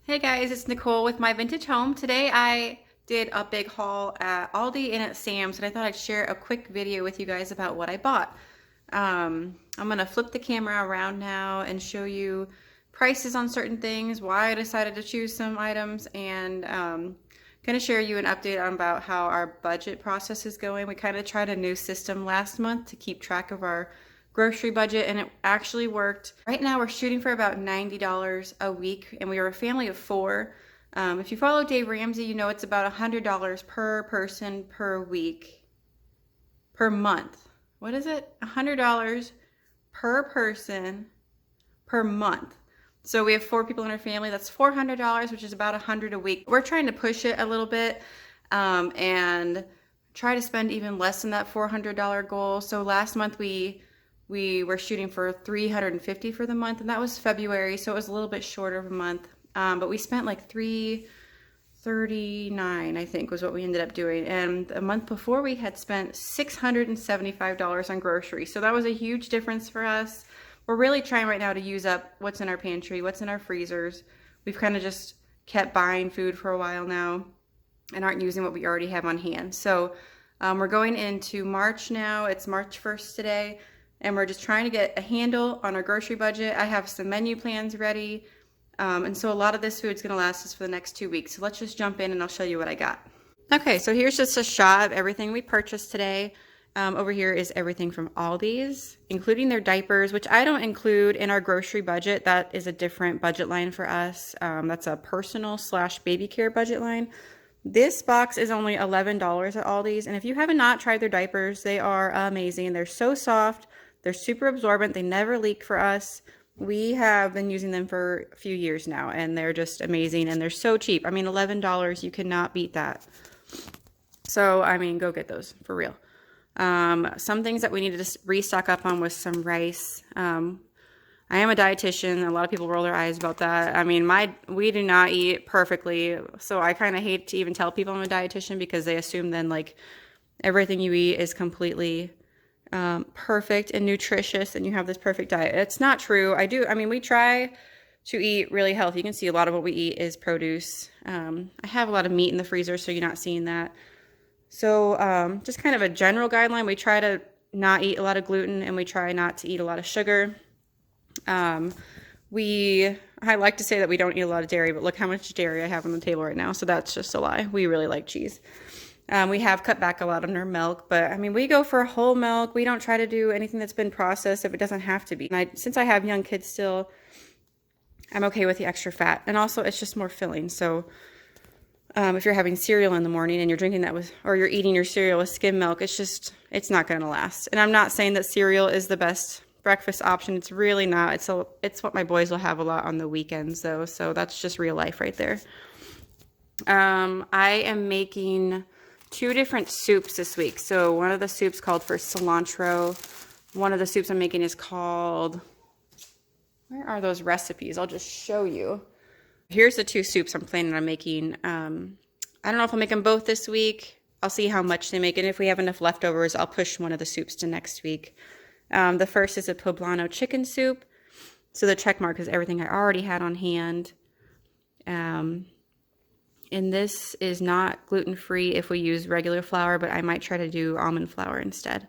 Hey guys, it's Nicole with My Vintage Home. Today I did a big haul at Aldi and at Sam's, and I thought I'd share a quick video with you guys about what I bought. I'm gonna flip the camera around now and show you prices on certain things, why I decided to choose some items, and gonna share you an update on about how our budget process is going. We kind of tried a new system last month to keep track of our grocery budget, and it actually worked. Right now we're shooting for about $90 a week, and we are a family of four. If you follow Dave Ramsey, you know it's about $100 per person per week, per month. What is it? $100 per person per month. So we have four people in our family. That's $400, which is about $100 a week. We're trying to push it a little bit and try to spend even less than that $400 goal. So last month we were shooting for $350 for the month, and that was February, so it was a little bit shorter of a month. But we spent like $339, I think, was what we ended up doing. And a month before, we had spent $675 on groceries. So that was a huge difference for us. We're really trying right now to use up what's in our pantry, what's in our freezers. We've kind of just kept buying food for a while now and aren't using what we already have on hand. So we're going into March now. It's March 1st today. And we're just trying to get a handle on our grocery budget. I have some menu plans ready. And so a lot of this food's gonna last us for the next 2 weeks. So let's just jump in and I'll show you what I got. Okay, so here's just a shot of everything we purchased today. Over here is everything from Aldi's, including their diapers, which I don't include in our grocery budget. That is a different budget line for us. That's a personal/baby care budget line. This box is only $11 at Aldi's. And if you have not tried their diapers, they are amazing. They're so soft. They're super absorbent. They never leak for us. We have been using them for a few years now, and they're just amazing, and they're so cheap. I mean, $11, you cannot beat that. So, I mean, go get those, for real. Some things that we needed to restock up on was some rice. I am a dietitian. A lot of people roll their eyes about that. I mean, we do not eat perfectly, so I kind of hate to even tell people I'm a dietitian because they assume then, like, everything you eat is completely perfect and nutritious and you have this perfect diet. It's not true. I mean, we try to eat really healthy. You can see a lot of what we eat is produce. I have a lot of meat in the freezer, so you're not seeing that. So just kind of a general guideline. We try to not eat a lot of gluten, and we try not to eat a lot of sugar. I like to say that we don't eat a lot of dairy, but look how much dairy I have on the table right now. So that's just a lie. We really like cheese. We have cut back a lot on our milk, but I mean, we go for whole milk. We don't try to do anything that's been processed if it doesn't have to be. And since I have young kids still, I'm okay with the extra fat. And also, it's just more filling. So if you're having cereal in the morning and you're drinking that or you're eating your cereal with skim milk, it's not going to last. And I'm not saying that cereal is the best breakfast option. It's really not. It's what my boys will have a lot on the weekends, though. So that's just real life right there. I am making 2 different soups this week. So one of the soups called for cilantro. One of the soups I'm making is called, where are those recipes? I'll just show you. Here's the 2 soups I'm planning on making. I don't know if I'll make them both this week. I'll see how much they make. And if we have enough leftovers, I'll push one of the soups to next week. The first is a poblano chicken soup. So the check mark is everything I already had on hand. And this is not gluten-free if we use regular flour, but I might try to do almond flour instead.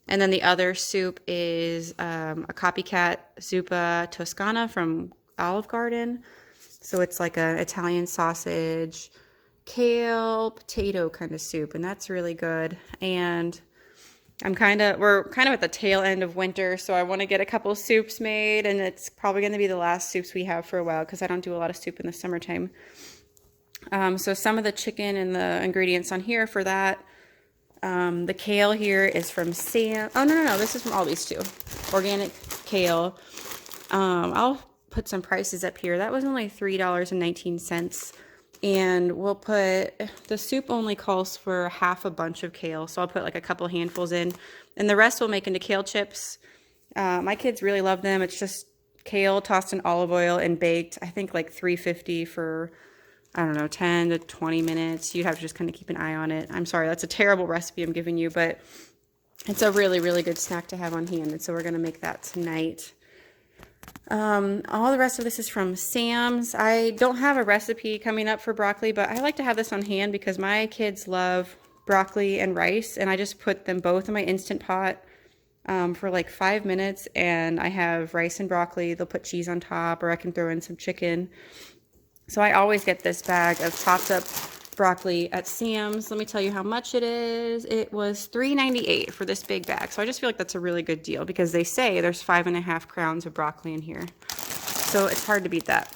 And then the other soup is a copycat zuppa toscana from Olive Garden. So it's like a Italian sausage, kale, potato kind of soup, and that's really good. And we're kind of at the tail end of winter, so I want to get a couple soups made, and it's probably going to be the last soups we have for a while because I don't do a lot of soup in the summertime. So some of the chicken and the ingredients on here for that. The kale here is from Sam. Oh, no. This is from Aldi's too. Organic kale. I'll put some prices up here. That was only $3.19. And we'll put, the soup only calls for half a bunch of kale. So I'll put like a couple handfuls in. And the rest we'll make into kale chips. My kids really love them. It's just kale tossed in olive oil and baked. I think like $3.50 for, I don't know, 10 to 20 minutes. You'd have to just kind of keep an eye on it. I'm sorry, that's a terrible recipe I'm giving you, but it's a really, really good snack to have on hand. And so we're going to make that tonight. All the rest of this is from Sam's. I don't have a recipe coming up for broccoli, but I like to have this on hand because my kids love broccoli and rice, and I just put them both in my Instant Pot for like 5 minutes, and I have rice and broccoli. They'll put cheese on top, or I can throw in some chicken. So I always get this bag of chopped up broccoli at Sam's. Let me tell you how much it is. It was $3.98 for this big bag. So I just feel like that's a really good deal because they say there's 5.5 crowns of broccoli in here. So it's hard to beat that.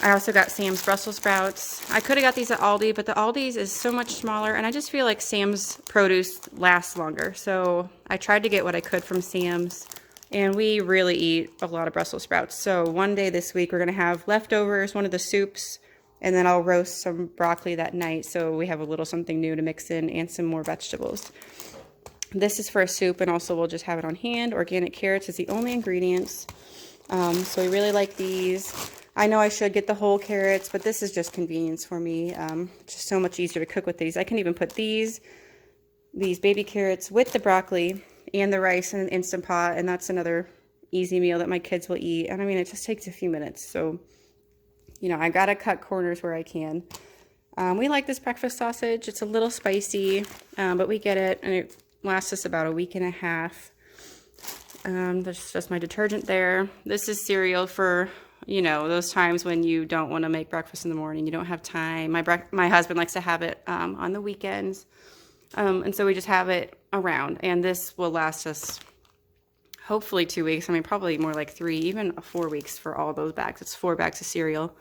I also got Sam's Brussels sprouts. I could have got these at Aldi, but the Aldi's is so much smaller, and I just feel like Sam's produce lasts longer. So I tried to get what I could from Sam's, and we really eat a lot of Brussels sprouts. So one day this week, we're going to have leftovers, one of the soups, and then I'll roast some broccoli that night so we have a little something new to mix in and some more vegetables. This is for a soup, and also we'll just have it on hand. Organic carrots is the only ingredients. So we really like these. I know I should get the whole carrots, but this is just convenience for me. Just so much easier to cook with these. I can even put these baby carrots with the broccoli and the rice in an Instant Pot, and that's another easy meal that my kids will eat. And I mean, it just takes a few minutes. So, you know, I gotta cut corners where I can. We like this breakfast sausage. It's a little spicy, but we get it, and it lasts us about a week and a half. There's just my detergent there. This is cereal for, you know, those times when you don't want to make breakfast in the morning, you don't have time. My husband likes to have it on the weekends, and so we just have it around, and this will last us hopefully 2 weeks. I mean, probably more like 3, even 4 weeks for all those bags. It's 4 bags of cereal.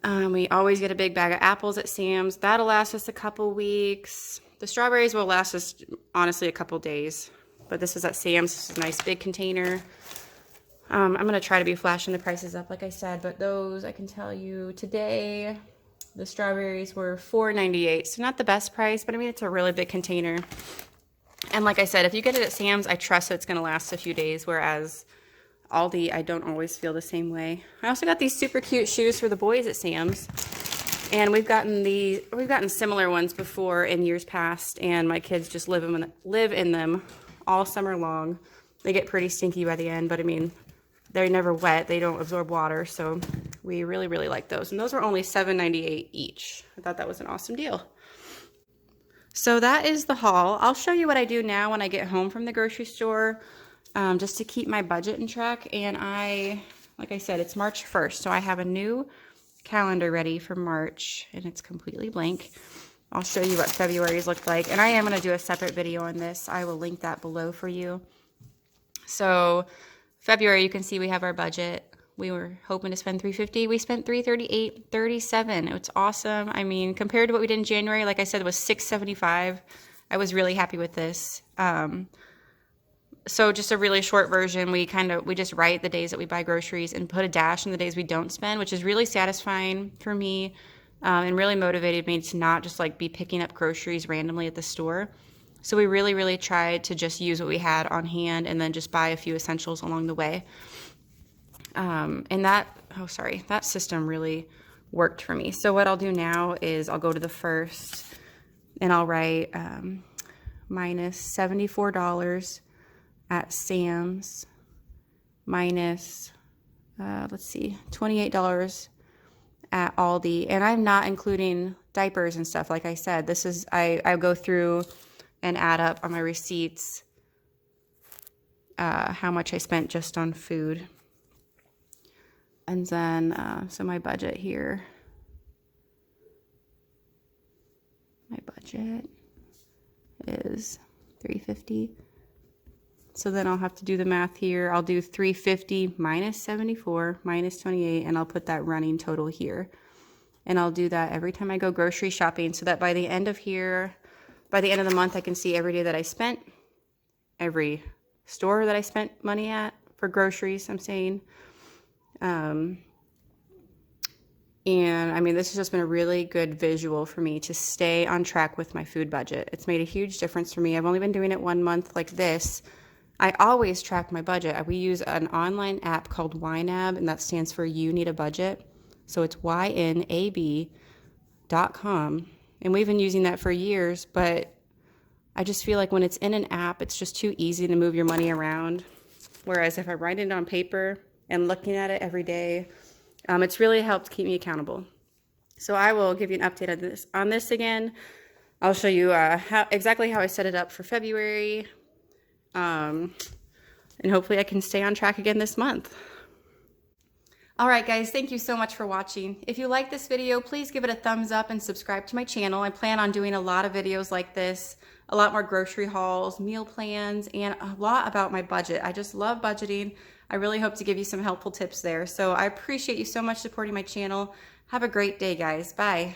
We always get a big bag of apples at Sam's. That'll last us a couple weeks. The strawberries will last us, honestly, a couple days, but this is at Sam's. This is a nice big container. I'm going to try to be flashing the prices up, like I said, but those, I can tell you, today, the strawberries were $4.98, so not the best price, but I mean, it's a really big container. And like I said, if you get it at Sam's, I trust that it's going to last a few days, whereas Aldi, I don't always feel the same way. I also got these super cute shoes for the boys at Sam's, and we've gotten similar ones before in years past, and my kids just live in them all summer long. They get pretty stinky by the end, but I mean, they're never wet. They don't absorb water, so we really, really like those. And those were only $7.98 each. I thought that was an awesome deal. So that is the haul. I'll show you what I do now when I get home from the grocery store, just to keep my budget in track. And like I said, it's March 1st, so I have a new calendar ready for March, and it's completely blank. I'll show you what February's looked like, and I am going to do a separate video on this. I will link that below for you. So February, you can see we have our budget. We were hoping to spend $350. We spent $338.37. It's awesome. I mean, compared to what we did in January, like I said, it was $675. I was really happy with this. So just a really short version, we just write the days that we buy groceries and put a dash in the days we don't spend, which is really satisfying for me, and really motivated me to not just like be picking up groceries randomly at the store. So we really, really tried to just use what we had on hand and then just buy a few essentials along the way. And that system really worked for me. So what I'll do now is I'll go to the first and I'll write minus $74 at Sam's, minus, $28 at Aldi. And I'm not including diapers and stuff. Like I said, this is, I go through and add up on my receipts how much I spent just on food. And then, so my budget here, my budget is $350. So then I'll have to do the math here. I'll do $350 minus $74 minus $28, and I'll put that running total here. And I'll do that every time I go grocery shopping, so that by the end of the month, I can see every day that I spent, every store that I spent money at for groceries, I'm saying. And I mean, this has just been a really good visual for me to stay on track with my food budget. It's made a huge difference for me. I've only been doing it 1 month like this. I always track my budget. We use an online app called YNAB, and that stands for You Need a Budget. So it's YNAB.com. And we've been using that for years, but I just feel like when it's in an app, it's just too easy to move your money around. Whereas if I'm writing it on paper and looking at it every day, it's really helped keep me accountable. So I will give you an update on this again. I'll show you exactly how I set it up for February. And hopefully I can stay on track again this month. All right, guys, thank you so much for watching. If you like this video, please give it a thumbs up and subscribe to my channel. I plan on doing a lot of videos like this, a lot more grocery hauls, meal plans, and a lot about my budget. I just love budgeting. I really hope to give you some helpful tips there. So I appreciate you so much supporting my channel. Have a great day, guys. Bye.